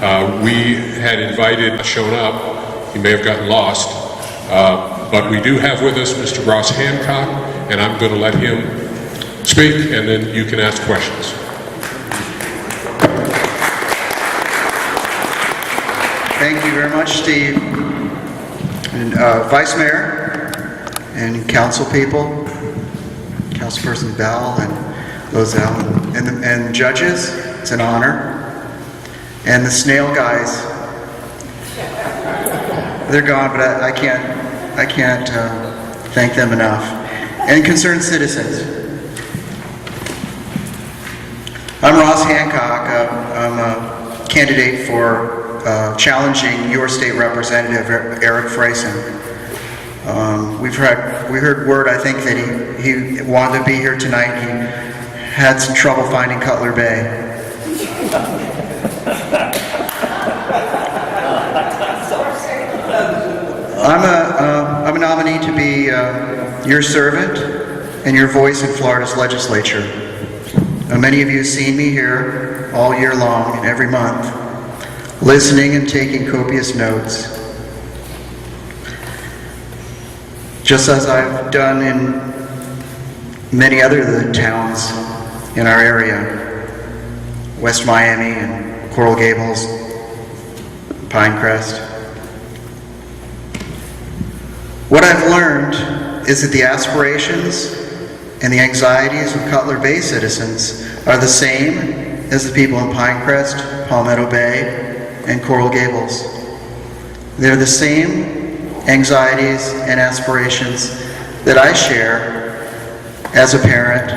We had invited, shown up, he may have gotten lost, but we do have with us Mr. Ross Hancock, and I'm going to let him speak, and then you can ask questions. Thank you very much, Steve. And Vice Mayor and council people, Councilperson Bell and Lozelle, and judges, it's an honor. And the snail guys, they're gone, but I can't thank them enough. And concerned citizens. I'm Ross Hancock. I'm a candidate for challenging your state representative, Erik Fresen. We heard word, I think, that he wanted to be here tonight. He had some trouble finding Cutler Bay. I'm a nominee to be your servant and your voice in Florida's legislature. Many of you have seen me here all year long and every month, listening and taking copious notes, just as I've done in many other towns in our area, West Miami and Coral Gables, Pinecrest. What I've learned is that the aspirations and the anxieties of Cutler Bay citizens are the same as the people in Pinecrest, Palmetto Bay, and Coral Gables. They're the same anxieties and aspirations that I share as a parent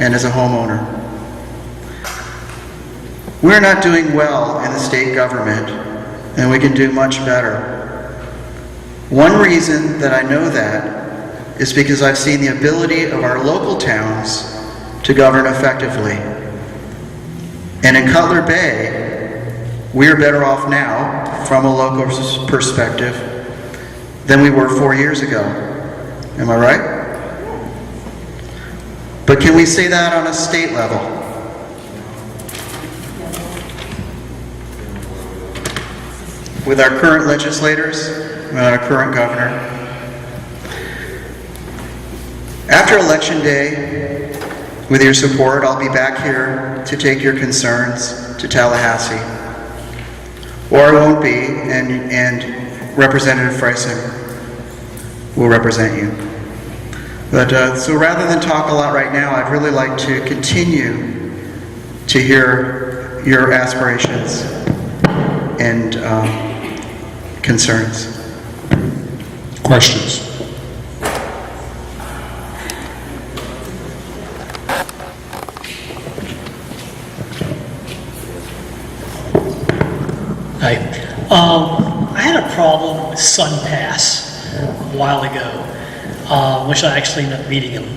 and as a homeowner. We're not doing well in the state government, and we can do much better. One reason that I know that is because I've seen the ability of our local towns to govern effectively. And in Cutler Bay, we're better off now, from a local perspective, than we were 4 years ago. Am I right? But can we say that on a state level? With our current legislators, with our current governor? After Election Day, with your support, I'll be back here to take your concerns to Tallahassee. Or I won't be, and Representative Fresen will represent you. But so rather than talk a lot right now, I'd really like to continue to hear your aspirations and concerns. Questions? Hi. I had a problem with SunPass a while ago, which I actually ended up meeting them.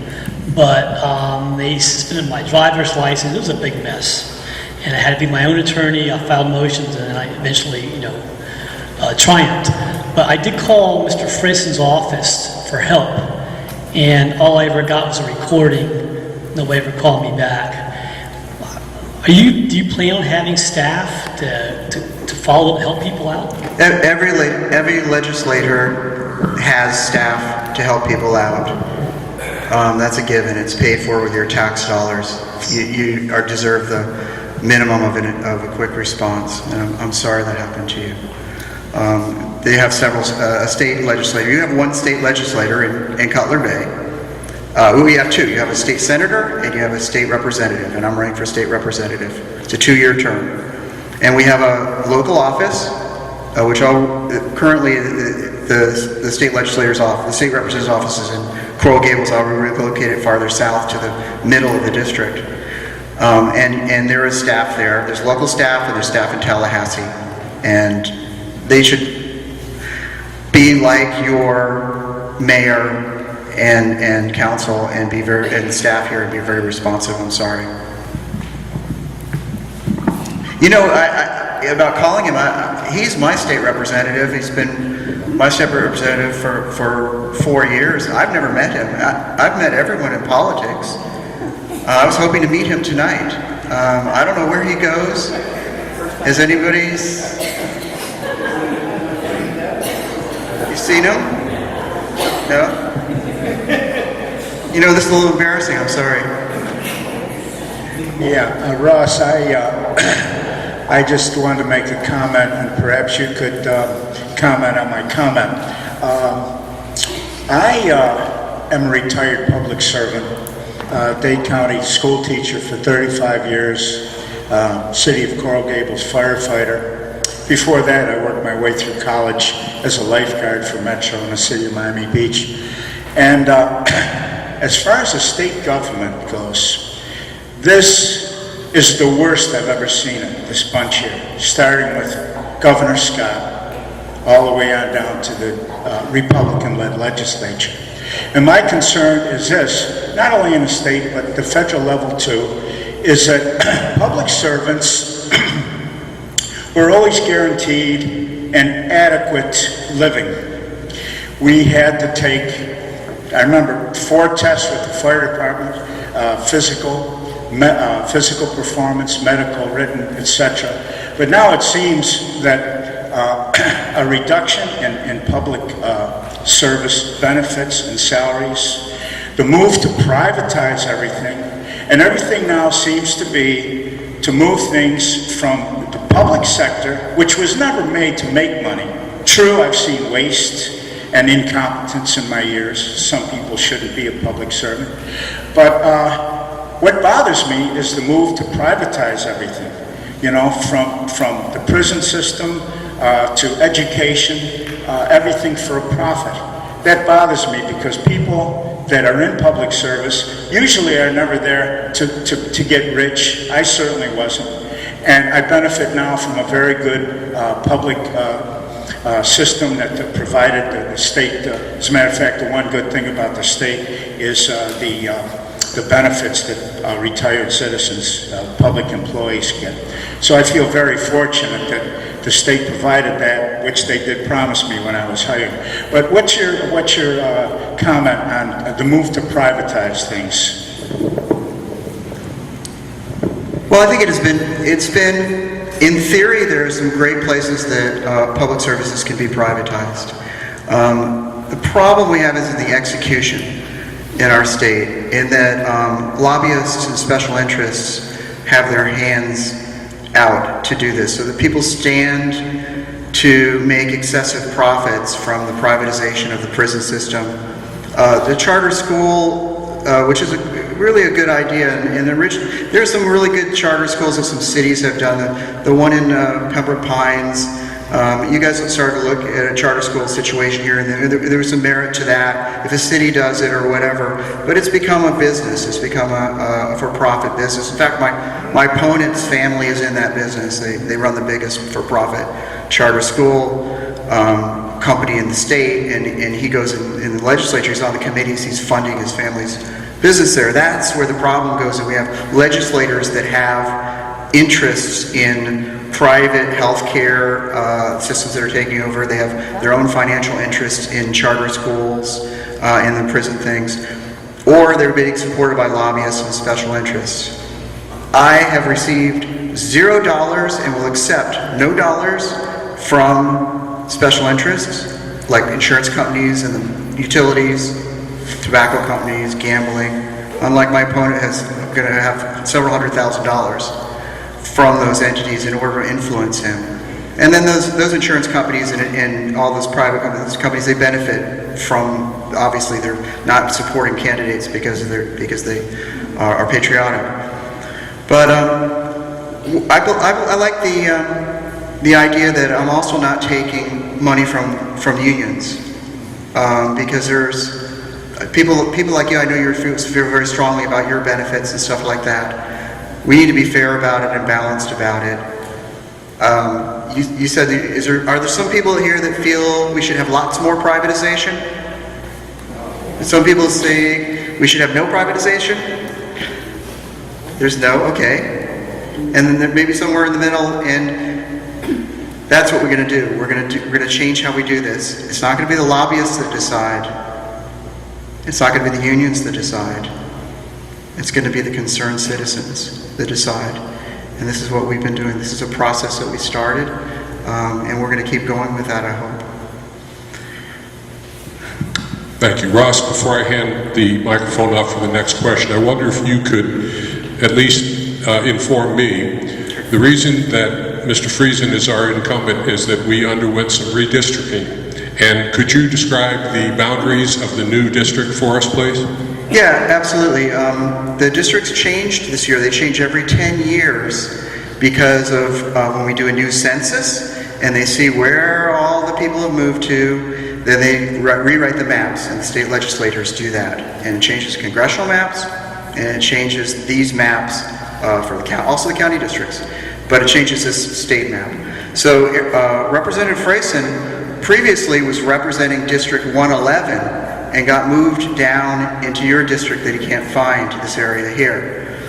But they suspended my driver's license. It was a big mess. And I had to be my own attorney. I filed motions, and I eventually, triumphed. But I did call Mr. Fresen's office for help, and all I ever got was a recording. Nobody ever called me back. Do you plan on having staff to follow, help people out? Every legislator has staff to help people out. That's a given. It's paid for with your tax dollars. You deserve the minimum of a quick response, and I'm sorry that happened to you. They have several state legislators. You have one state legislator in Cutler Bay. You have two. You have a state senator and you have a state representative, and I'm running for state representative. It's a 2-year term. And we have a local office, which currently the state legislator's office, the state representative's office is in Coral Gables. I'll be relocated farther south to the middle of the district. And there is staff there. There's local staff and there's staff in Tallahassee. And they should be like your mayor and council and staff here and be very responsive. I'm sorry. About calling him, he's my state representative. He's been my state representative for 4 years. I've never met him. I've met everyone in politics. I was hoping to meet him tonight. I don't know where he goes. Has anybody? You seen him? No? You know, this is a little embarrassing, I'm sorry. Yeah, Ross, I just wanted to make a comment, and perhaps you could comment on my comment. I am a retired public servant, Dade County school teacher for 35 years, City of Coral Gables firefighter. Before that, I worked my way through college as a lifeguard for Metro in the city of Miami Beach. And as far as the state government goes, this is the worst I've ever seen it, this bunch here, starting with Governor Scott, all the way on down to the Republican-led legislature. And my concern is this, not only in the state, but the federal level too, is that public servants were always guaranteed an adequate living. We had to take, I remember, 4 tests with the fire department, physical performance, medical, written, etc. But now it seems that a reduction in public service benefits and salaries, the move to privatize everything, and everything now seems to be to move things from the public sector, which was never made to make money. True, I've seen waste and incompetence in my years. Some people shouldn't be a public servant. But what bothers me is the move to privatize everything, you know, from the prison system to education, everything for a profit. That bothers me because people that are in public service usually are never there to get rich. I certainly wasn't. And I benefit now from a very good public system that provided the state. As a matter of fact, the one good thing about the state is the benefits that retired citizens, public employees get. So I feel very fortunate that the state provided that, which they did promise me when I was hired. But what's your comment on the move to privatize things? Well, I think it's been, in theory, there are some great places that public services can be privatized. The problem we have is in the execution in our state, in that lobbyists and special interests have their hands out to do this, so that people stand to make excessive profits from the privatization of the prison system. The charter school, which is really a good idea, and there's some really good charter schools that some cities have done. The one in Pembroke Pines, you guys have started to look at a charter school situation here, and there was some merit to that, if a city does it or whatever, but it's become a business. It's become a for-profit business. In fact, my opponent's family is in that business. They run the biggest for-profit charter school company in the state, and he goes in the legislature, he's on the committees, he's funding his family's business there. That's where the problem goes, that we have legislators that have interests in private healthcare systems that are taking over. They have their own financial interests in charter schools, in the prison things, or they're being supported by lobbyists and special interests. I have received $0 and will accept no dollars from special interests, like insurance companies and the utilities, tobacco companies, gambling. Unlike my opponent, going to have several $100,000 from those entities in order to influence him. And then those insurance companies and all those private companies, they benefit from, obviously they're not supporting candidates because they are patriotic. But I like the idea that I'm also not taking money from unions, because there's people like you. I know you feel very strongly about your benefits and stuff like that. We need to be fair about it and balanced about it. You said, are there some people here that feel we should have lots more privatization? Some people say we should have no privatization? There's no, okay. And then there may be somewhere in the middle, and that's what we're going to do. We're going to change how we do this. It's not going to be the lobbyists that decide. It's not going to be the unions that decide. It's going to be the concerned citizens that decide. And this is what we've been doing. This is a process that we started, and we're going to keep going with that, I hope. Thank you. Ross, before I hand the microphone off for the next question, I wonder if you could at least inform me. The reason that Mr. Fresen is our incumbent is that we underwent some redistricting. And could you describe the boundaries of the new district for us, please? Yeah, absolutely. The districts changed this year. They change every 10 years because of when we do a new census and they see where all the people have moved to. Then they rewrite the maps, and the state legislators do that. And it changes congressional maps, and it changes these maps for the county, also the county districts. But it changes this state map. So Representative Fresen previously was representing District 111 and got moved down into your district that he can't find, this area here.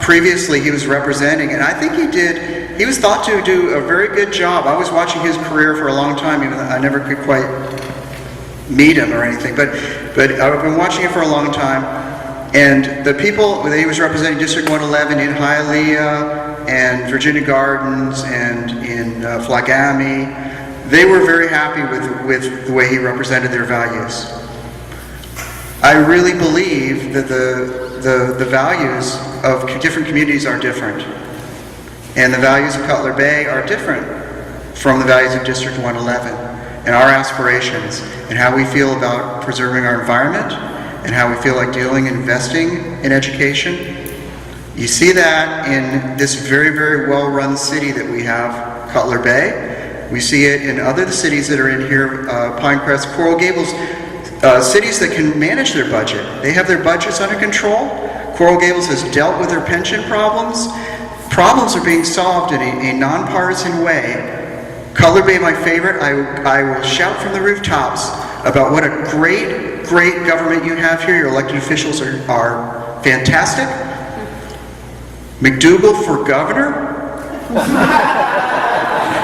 Previously he was representing, and I think he was thought to do a very good job. I was watching his career for a long time, even though I never could quite meet him or anything, but I've been watching it for a long time. And the people that he was representing, District 111 in Hialeah and Virginia Gardens and in Flagami, they were very happy with the way he represented their values. I really believe that the values of different communities are different. And the values of Cutler Bay are different from the values of District 111. And our aspirations and how we feel about preserving our environment and how we feel like dealing and investing in education. You see that in this very, very well-run city that we have, Cutler Bay. We see it in other cities that are in here, Pinecrest, Coral Gables, cities that can manage their budget. They have their budgets under control. Coral Gables has dealt with their pension problems. Problems are being solved in a nonpartisan way. Cutler Bay, my favorite. I will shout from the rooftops about what a great, great government you have here. Your elected officials are fantastic. McDougal for governor.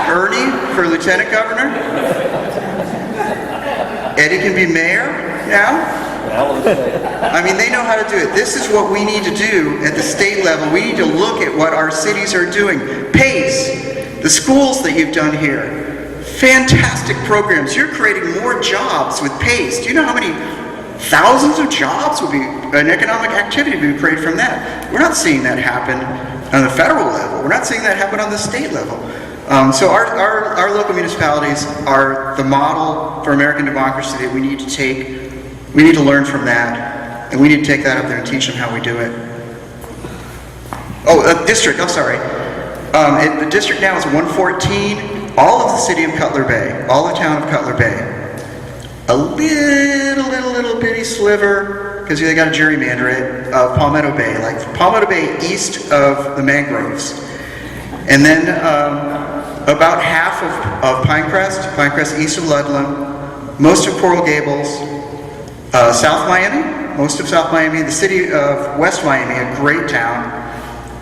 Ernie for lieutenant governor. Eddie can be mayor now. I mean, they know how to do it. This is what we need to do at the state level. We need to look at what our cities are doing. PACE, the schools that you've done here, fantastic programs. You're creating more jobs with PACE. Do you know how many thousands of jobs would be, an economic activity would be created from that? We're not seeing that happen on the federal level. We're not seeing that happen on the state level. So our local municipalities are the model for American democracy that we need to take. We need to learn from that, and we need to take that up there and teach them how we do it. Oh, district, I'm sorry. The district now is 114, all of the city of Cutler Bay, all the town of Cutler Bay. A little bitty sliver, because they got to gerrymander it, of Palmetto Bay, like Palmetto Bay east of the mangroves. And then about half of Pinecrest east of Ludlam, most of Coral Gables, South Miami, most of South Miami, the city of West Miami, a great town,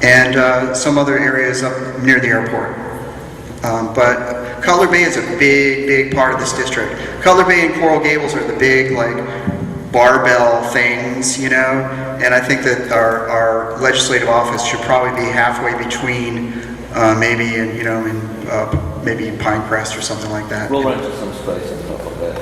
and some other areas up near the airport. But Cutler Bay is a big, big part of this district. Cutler Bay and Coral Gables are the big, like, barbell things, you know, and I think that our legislative office should probably be halfway between maybe in, you know, maybe in Pinecrest or something like that. We'll rent some space and stuff like that.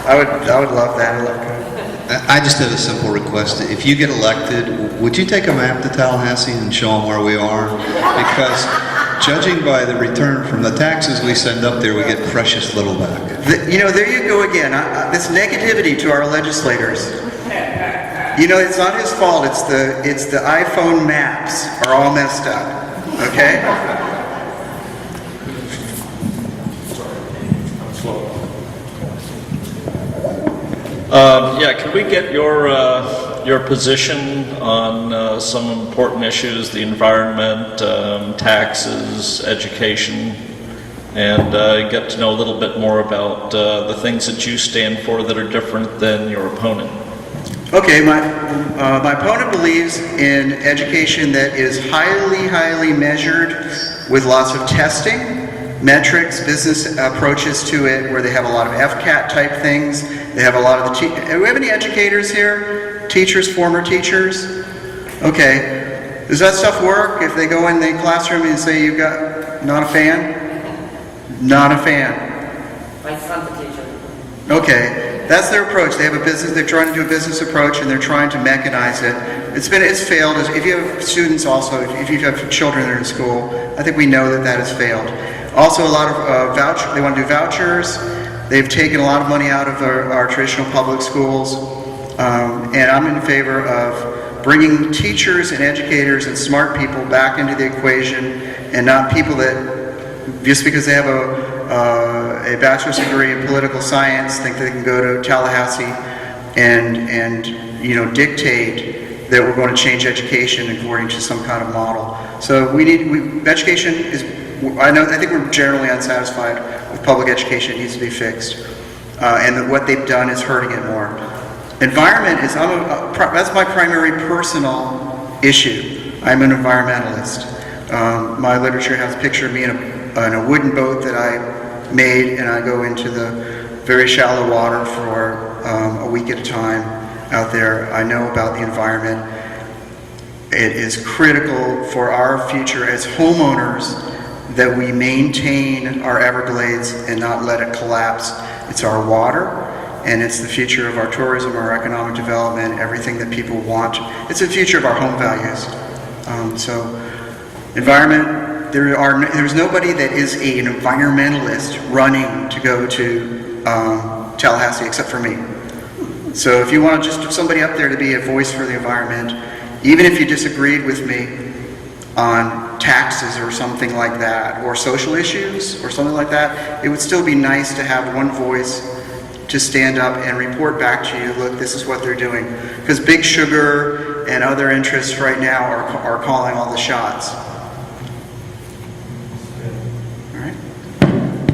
I would love that. I love that. I just have a simple request. If you get elected, would you take a map to Tallahassee and show them where we are? Because judging by the return from the taxes we send up there, we get precious little back. You know, there you go again. This negativity to our legislators. You know, it's not his fault. It's the iPhone maps are all messed up. Okay? Yeah, could we get your position on some important issues, the environment, taxes, education, and get to know a little bit more about the things that you stand for that are different than your opponent? Okay, my opponent believes in education that is highly measured with lots of testing, metrics, business approaches to it, where they have a lot of FCAT type things. They have a lot of do we have any educators here? Teachers, former teachers? Okay. Does that stuff work if they go in the classroom and say you've got, not a fan? Not a fan. My son's a teacher. Okay, that's their approach. They have a business, they're trying to do a business approach and they're trying to mechanize it. It's failed. If you have students also, if you have children that are in school, I think we know that that has failed. Also a lot of they want to do vouchers. They've taken a lot of money out of our traditional public schools. And I'm in favor of bringing teachers and educators and smart people back into the equation and not people that, just because they have a bachelor's degree in political science, think they can go to Tallahassee and dictate that we're going to change education according to some kind of model. So education is, I think we're generally unsatisfied with public education. It needs to be fixed. And that what they've done is hurting it more. Environment is, that's my primary personal issue. I'm an environmentalist. My literature has a picture of me in a wooden boat that I made, and I go into the very shallow water for a week at a time out there. I know about the environment. It is critical for our future as homeowners that we maintain our Everglades and not let it collapse. It's our water, and it's the future of our tourism, our economic development, everything that people want. It's the future of our home values. So, environment, there's nobody that is an environmentalist running to go to Tallahassee except for me. So if you want just somebody up there to be a voice for the environment, even if you disagreed with me on taxes or something like that, or social issues or something like that, it would still be nice to have one voice to stand up and report back to you, look, this is what they're doing. Because Big Sugar and other interests right now are calling all the shots. All right?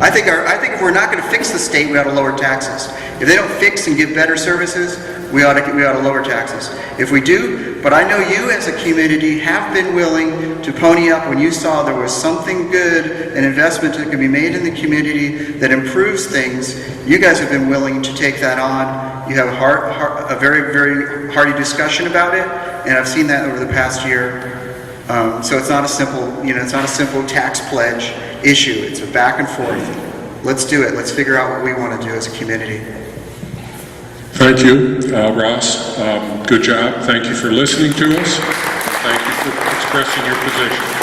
I think if we're not going to fix the state, we ought to lower taxes. If they don't fix and give better services, we ought to lower taxes. If we do, but I know you as a community have been willing to pony up when you saw there was something good, an investment that can be made in the community that improves things. You guys have been willing to take that on. You have a very, very hearty discussion about it, and I've seen that over the past year. So it's not a simple tax pledge issue. It's a back and forth. Let's do it. Let's figure out what we want to do as a community. Thank you, Ross. Good job. Thank you for listening to us. Thank you for expressing your position.